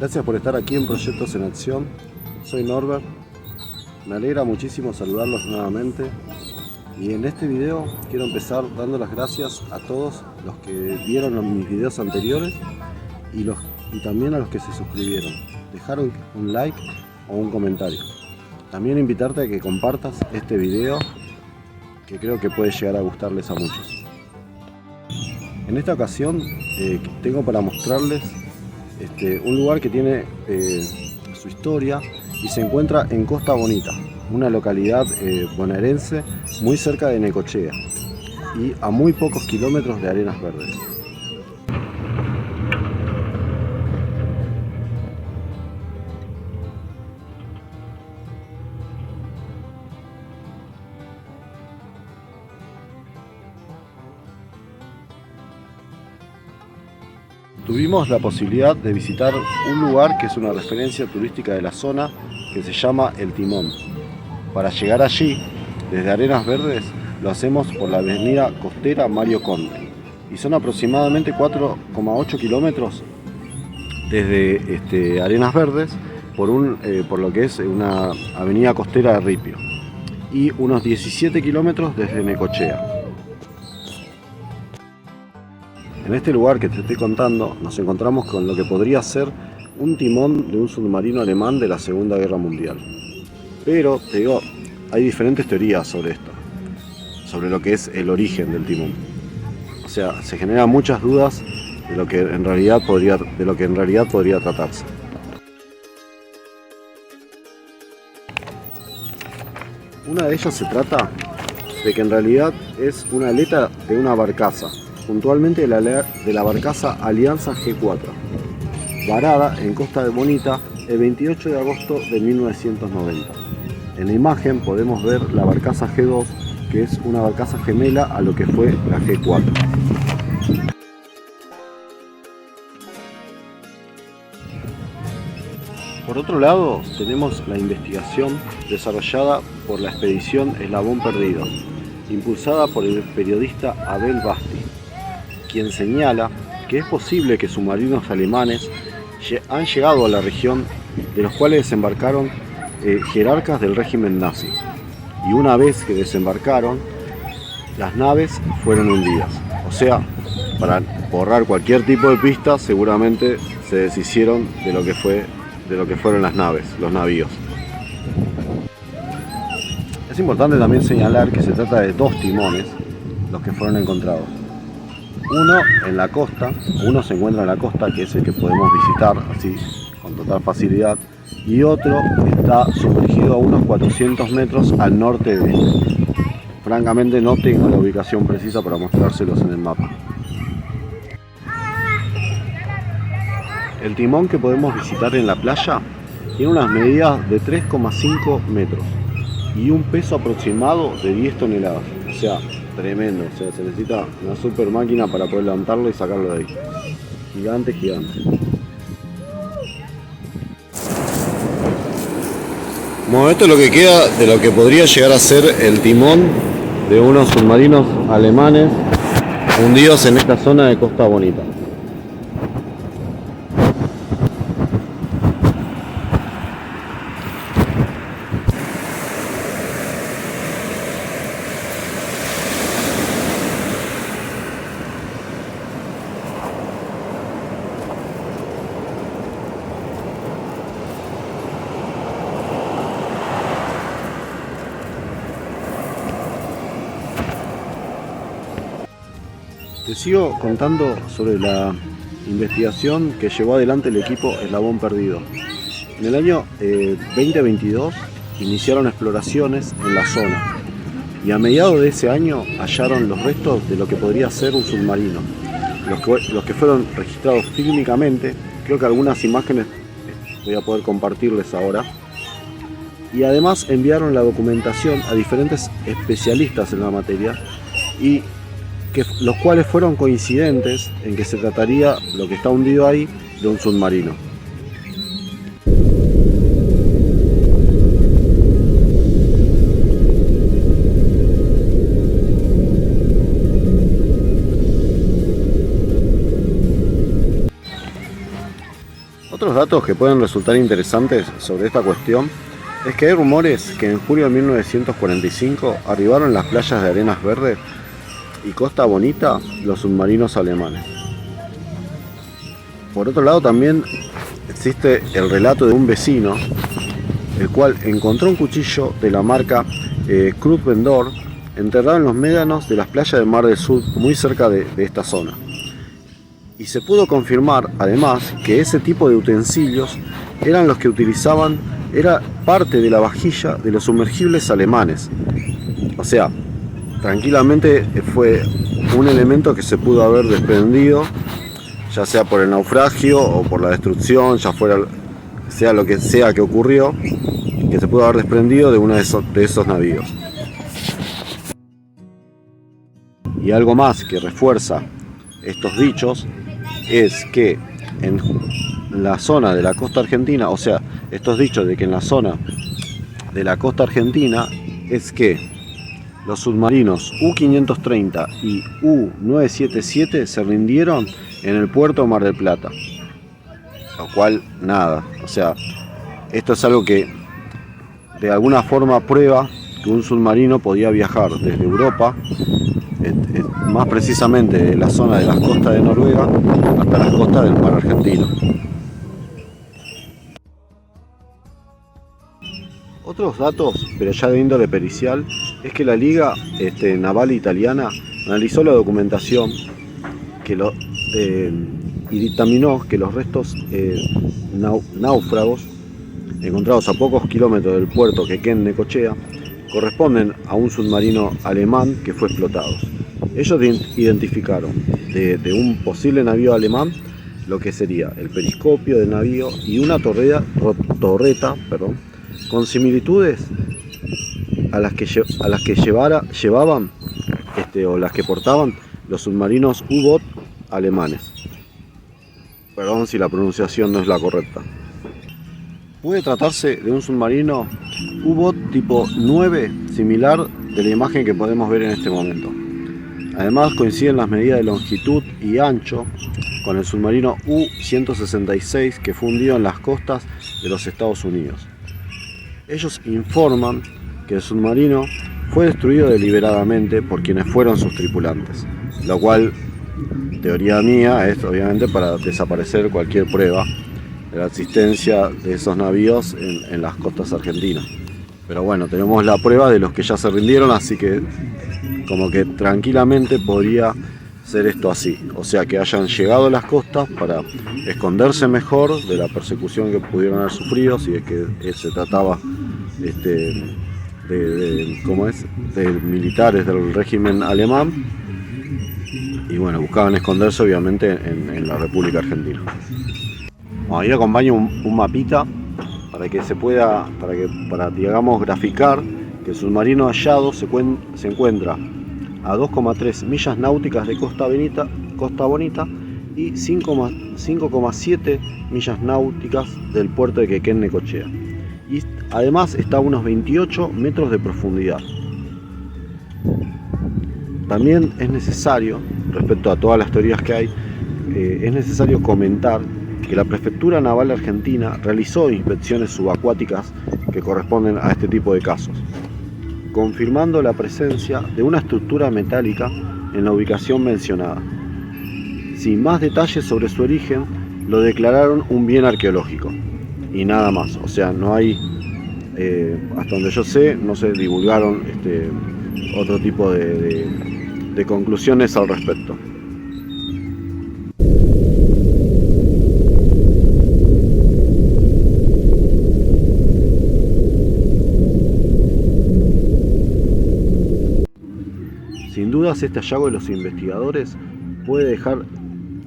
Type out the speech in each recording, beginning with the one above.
Gracias por estar aquí en Proyectos en Acción. Soy Norbert. Me alegra muchísimo saludarlos nuevamente. Y en este video quiero empezar dando las gracias a todos los que vieron mis videos anteriores y también a los que se suscribieron. Dejaron un like o un comentario. También invitarte a que compartas este video, que creo que puede llegar a gustarles a muchos. En esta ocasión tengo para mostrarles un lugar que tiene su historia y se encuentra en Costa Bonita, una localidad bonaerense muy cerca de Necochea y a muy pocos kilómetros de Arenas Verdes. Tuvimos la posibilidad de visitar un lugar que es una referencia turística de la zona, que se llama El Timón. Para llegar allí, desde Arenas Verdes, lo hacemos por la avenida costera Mario Conde. Y son aproximadamente 4,8 kilómetros desde Arenas Verdes por lo que es una avenida costera de ripio. Y unos 17 kilómetros desde Necochea. En este lugar que te estoy contando nos encontramos con lo que podría ser un timón de un submarino alemán de la Segunda Guerra Mundial. Pero, te digo, hay diferentes teorías sobre esto, sobre lo que es el origen del timón. O sea, se generan muchas dudas de lo que en realidad podría tratarse. Una de ellas se trata de que en realidad es una aleta de una barcaza, puntualmente de la barcaza Alianza G4, varada en Costa Bonita el 28 de agosto de 1990. En la imagen podemos ver la barcaza G2, que es una barcaza gemela a lo que fue la G4. Por otro lado, tenemos la investigación desarrollada por la expedición Eslabón Perdido, impulsada por el periodista Abel Basti, quien señala que es posible que submarinos alemanes han llegado a la región, de los cuales desembarcaron jerarcas del régimen nazi. Y una vez que desembarcaron, las naves fueron hundidas. O sea, para borrar cualquier tipo de pista, seguramente se deshicieron de lo que fueron las naves, los navíos. Es importante también señalar que se trata de dos timones los que fueron encontrados. Uno en la costa, uno se encuentra en la costa, que es el que podemos visitar así con total facilidad, y otro está sumergido a unos 400 metros al norte de él. Francamente no tengo la ubicación precisa para mostrárselos en el mapa. El timón que podemos visitar en la playa tiene unas medidas de 3,5 metros y un peso aproximado de 10 toneladas, o sea, tremendo, o sea, se necesita una super máquina para poder levantarlo y sacarlo de ahí. Gigante, gigante. Bueno, esto es lo que queda de lo que podría llegar a ser el timón de unos submarinos alemanes hundidos en esta zona de Costa Bonita. Te sigo contando sobre la investigación que llevó adelante el equipo Eslabón Perdido. En el año 2022 iniciaron exploraciones en la zona y a mediados de ese año hallaron los restos de lo que podría ser un submarino, los que fueron registrados fílmicamente. Creo que algunas imágenes voy a poder compartirles ahora. Y además enviaron la documentación a diferentes especialistas en la materia y los cuales fueron coincidentes en que se trataría, lo que está hundido ahí, de un submarino. Otros datos que pueden resultar interesantes sobre esta cuestión es que hay rumores que en julio de 1945 arribaron en las playas de Arenas Verdes y Costa Bonita los submarinos alemanes. Por otro lado, también existe el relato de un vecino, el cual encontró un cuchillo de la marca Krupp Vendor enterrado en los médanos de las playas del Mar del Sur, muy cerca de esta zona. Y se pudo confirmar además que ese tipo de utensilios eran los que utilizaban, era parte de la vajilla de los sumergibles alemanes. O sea, tranquilamente fue un elemento que se pudo haber desprendido, ya sea por el naufragio o por la destrucción, ya fuera sea lo que sea que ocurrió, que se pudo haber desprendido de uno de esos navíos. Y algo más que refuerza estos dichos es que en la zona de la costa argentina, o sea, estos dichos de que en la zona de la costa argentina es que los submarinos U-530 y U-977 se rindieron en el puerto de Mar del Plata. Lo cual, nada, o sea, esto es algo que de alguna forma prueba que un submarino podía viajar desde Europa, más precisamente de la zona de las costas de Noruega hasta las costas del mar argentino. Otros datos, pero ya de índole pericial, es que la Liga Naval Italiana analizó la documentación y dictaminó que los restos náufragos encontrados a pocos kilómetros del puerto Quequén Necochea corresponden a un submarino alemán que fue explotado. Ellos identificaron de un posible navío alemán lo que sería el periscopio del navío y una torreta con similitudes a las que llevaban o las que portaban los submarinos U-Boot alemanes. Perdón si la pronunciación no es la correcta. Puede tratarse de un submarino U-Boot tipo 9, similar de la imagen que podemos ver en este momento. Además coinciden las medidas de longitud y ancho con el submarino U-166 que fue hundido en las costas de los Estados Unidos. Ellos informan que el submarino fue destruido deliberadamente por quienes fueron sus tripulantes, lo cual, teoría mía, es obviamente para desaparecer cualquier prueba de la existencia de esos navíos en las costas argentinas. Pero bueno, tenemos la prueba de los que ya se rindieron, así que como que tranquilamente podría ser esto así, o sea, que hayan llegado a las costas para esconderse mejor de la persecución que pudieron haber sufrido, si es que se trataba de militares del régimen alemán, y bueno, buscaban esconderse obviamente en la República Argentina. Bueno, ahí acompaño un mapita para que se pueda, para digamos graficar que el submarino hallado se encuentra a 2,3 millas náuticas de Costa Bonita y 5,7 millas náuticas del puerto de Quequén Necochea. Y además está a unos 28 metros de profundidad. También es necesario, respecto a todas las teorías que hay, es necesario comentar que la Prefectura Naval Argentina realizó inspecciones subacuáticas que corresponden a este tipo de casos, confirmando la presencia de una estructura metálica en la ubicación mencionada. Sin más detalles sobre su origen, lo declararon un bien arqueológico y nada más. O sea, no hay, hasta donde yo sé, no se divulgaron otro tipo de conclusiones al respecto. Sin dudas, este hallazgo de los investigadores puede dejar,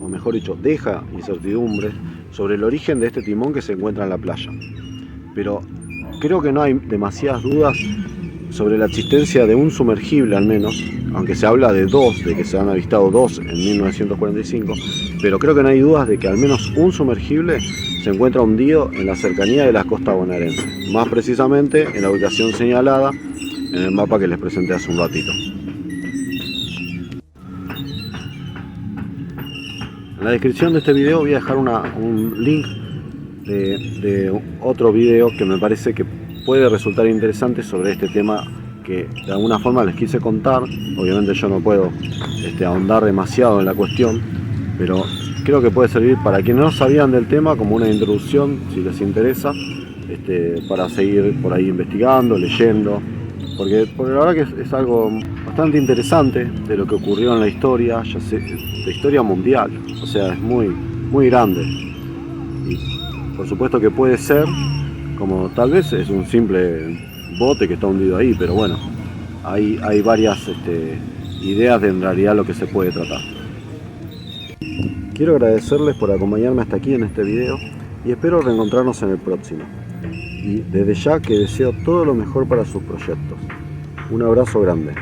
o mejor dicho, deja incertidumbre sobre el origen de este timón que se encuentra en la playa. Pero creo que no hay demasiadas dudas sobre la existencia de un sumergible, al menos, aunque se habla de que se han avistado dos en 1945, pero creo que no hay dudas de que al menos un sumergible se encuentra hundido en la cercanía de la costa bonaerense, más precisamente en la ubicación señalada en el mapa que les presenté hace un ratito. En la descripción de este video voy a dejar un link de otro video que me parece que puede resultar interesante sobre este tema que de alguna forma les quise contar. Obviamente yo no puedo ahondar demasiado en la cuestión, pero creo que puede servir para quienes no sabían del tema como una introducción, si les interesa, para seguir por ahí investigando, leyendo, porque la verdad que es algo bastante interesante de lo que ocurrió en la historia, ya sé, la historia mundial, o sea, es muy, muy grande. Y por supuesto que puede ser, como tal vez es un simple bote que está hundido ahí, pero bueno, hay varias ideas de en realidad lo que se puede tratar. Quiero agradecerles por acompañarme hasta aquí en este video y espero reencontrarnos en el próximo. Y desde ya que deseo todo lo mejor para sus proyectos. Un abrazo grande.